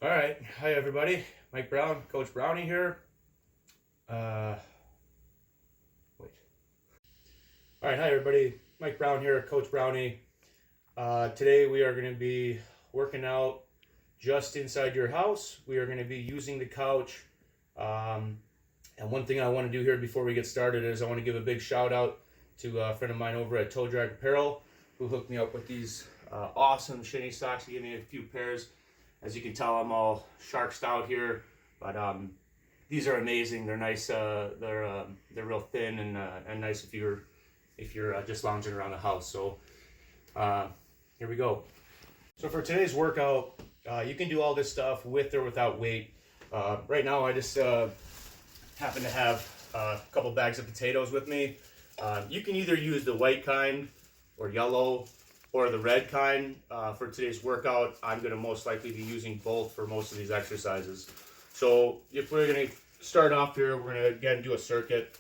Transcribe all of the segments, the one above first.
All right, hi everybody. Mike Brown, Coach Brownie here. Wait. All right, hi everybody. Mike Brown here, Coach Brownie. Today we are going to be working out just inside your house. We are going to be using the couch. And one thing I want to do here before we get started is I want to give a big shout out to a friend of mine over at Toe Drag Apparel who hooked me up with these awesome shinny socks. He gave me a few pairs. As you can tell, I'm all sharked out here, but these are amazing. They're nice. They're real thin and nice if you're just lounging around the house. So here we go. So for today's workout, you can do all this stuff with or without weight. Right now, I just happen to have a couple bags of potatoes with me. You can either use the white kind or yellow, or the red kind. For today's workout, I'm going to most likely be using both for most of these exercises. So if we're going to start off here, we're going to again do a circuit.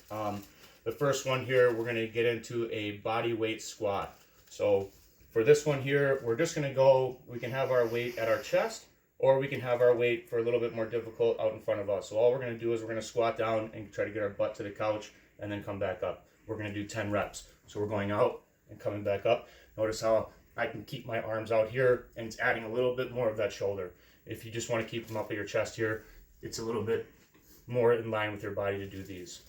The first one here, we're going to get into a body weight squat. So for this one here, we're just going to go, we can have our weight at our chest, or we can have our weight for a little bit more difficult out in front of us. So all we're going to do is we're going to squat down and try to get our butt to the couch and then come back up. We're going to do 10 reps. So we're going out and coming back up. Notice how I can keep my arms out here and it's adding a little bit more of that shoulder. If you just want to keep them up at your chest here, it's a little bit more in line with your body to do these.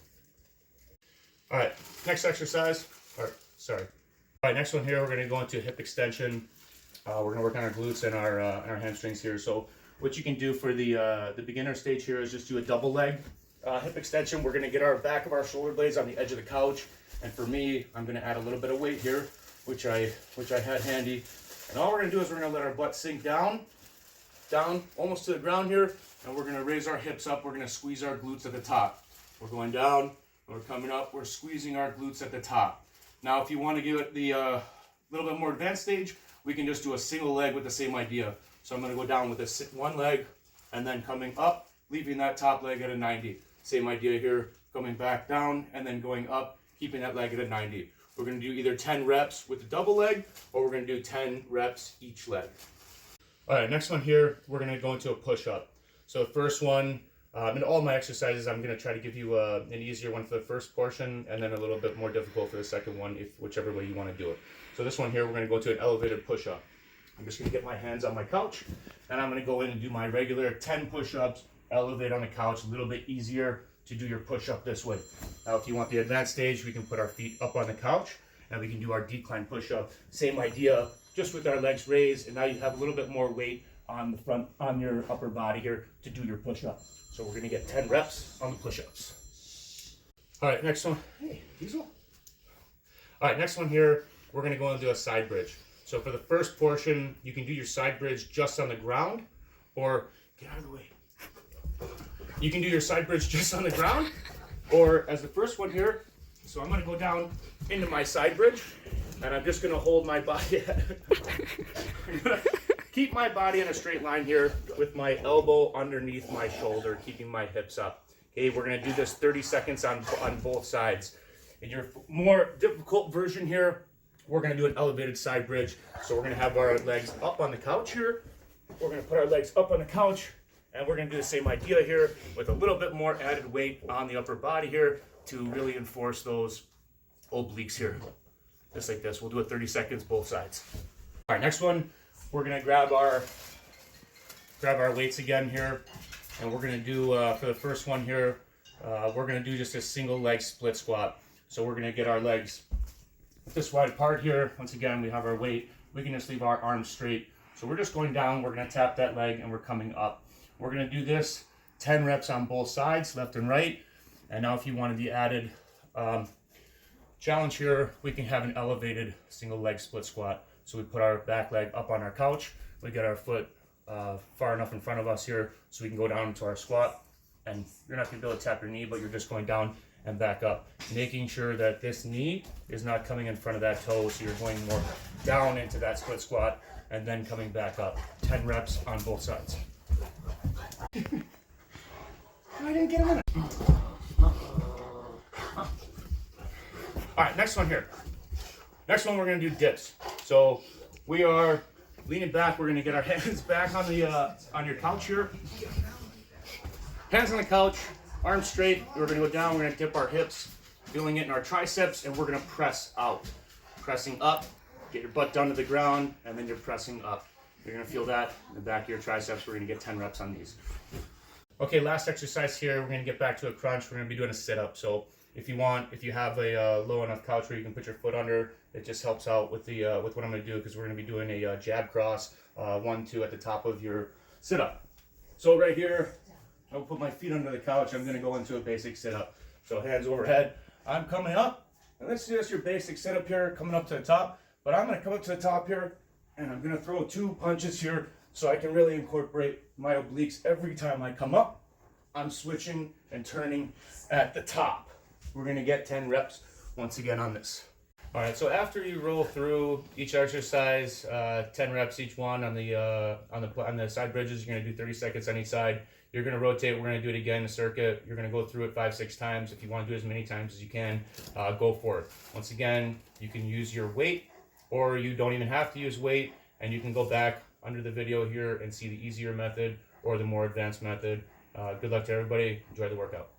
All right, next exercise, All right, next one here, we're going to go into hip extension. We're going to work on our glutes and our hamstrings here. So what you can do for the beginner stage here is just do a double leg hip extension. We're going to get our back of our shoulder blades on the edge of the couch. And for me, I'm going to add a little bit of weight here, which I had handy. And all we're going to do is we're going to let our butt sink down almost to the ground here. And we're going to raise our hips up. We're going to squeeze our glutes at the top. We're going down, we're coming up, we're squeezing our glutes at the top. Now, if you want to give it the little bit more advanced stage, we can just do a single leg with the same idea. So I'm going to go down with this one leg and then coming up, leaving that top leg at a 90. Same idea here, coming back down and then going up, keeping that leg at a 90. We're going to do either 10 reps with the double leg, or we're going to do 10 reps each leg. All right, next one here, we're going to go into a push-up. So the first one, in all my exercises, I'm going to try to give you an easier one for the first portion, and then a little bit more difficult for the second one, whichever way you want to do it. So this one here, we're going to go to an elevated push-up. I'm just going to get my hands on my couch, and I'm going to go in and do my regular 10 push-ups, elevate on the couch, a little bit easier to do your push-up this way. Now, if you want the advanced stage, we can put our feet up on the couch, and we can do our decline push-up. Same idea, just with our legs raised, and now you have a little bit more weight on the front, on your upper body here to do your push-up. So we're gonna get 10 reps on the push-ups. All right, next one. Hey, Diesel. All right, next one here, we're gonna go and do a side bridge. So for the first portion, you can do your side bridge just on the ground, or get out of the way. You can do your side bridge just on the ground, or as the first one here. So I'm gonna go down into my side bridge, and I'm just gonna hold my body. I'm gonna keep my body in a straight line here with my elbow underneath my shoulder, keeping my hips up. Okay, we're gonna do this 30 seconds on both sides. In your more difficult version here, we're gonna do an elevated side bridge. So we're gonna have our legs up on the couch here. We're gonna put our legs up on the couch, and we're gonna do the same idea here with a little bit more added weight on the upper body here to really enforce those obliques here. Just like this. We'll do it 30 seconds, both sides. All right, next one, we're gonna grab our weights again here, and we're gonna do, for the first one here, we're gonna do just a single leg split squat. So we're gonna get our legs this wide apart here. Once again, we have our weight. We can just leave our arms straight. So we're just going down, we're gonna tap that leg, and we're coming up. We're gonna do this 10 reps on both sides, left and right. And now if you wanted the added challenge here, we can have an elevated single leg split squat. So we put our back leg up on our couch, we get our foot far enough in front of us here so we can go down into our squat. And you're not gonna be able to tap your knee, but you're just going down and back up, making sure that this knee is not coming in front of that toe, so you're going more down into that split squat and then coming back up. 10 reps on both sides. I didn't get him in it. All right, next one here. Next one, we're gonna do dips. So we are leaning back, we're gonna get our hands back on the on your couch here. Hands on the couch, arms straight. We're gonna go down, we're gonna dip our hips, feeling it in our triceps, and we're gonna press out. Pressing up, get your butt down to the ground, and then you're pressing up. You're gonna feel that in the back of your triceps. We're gonna get 10 reps on these. Okay, last exercise here, we're gonna get back to a crunch. We're gonna be doing a sit-up. So if you have a low enough couch where you can put your foot under, it just helps out with the with what I'm gonna do, because we're gonna be doing a jab cross, 1, 2 at the top of your sit-up. So right here, I'll put my feet under the couch. I'm gonna go into a basic sit-up. So hands overhead. I'm coming up, and this is just your basic sit-up here, coming up to the top. But I'm gonna come up to the top here, and I'm gonna throw 2 punches here, so I can really incorporate my obliques every time I come up. I'm switching and turning at the top. We're gonna get 10 reps once again on this. All right, so after you roll through each exercise, 10 reps each one on the side bridges, you're gonna do 30 seconds on each side. You're gonna rotate, we're gonna do it again in a circuit. You're gonna go through it 5, 6 times. If you wanna do as many times as you can, go for it. Once again, you can use your weight, or you don't even have to use weight, and you can go back under the video here and see the easier method or the more advanced method. Good luck to everybody. Enjoy the workout.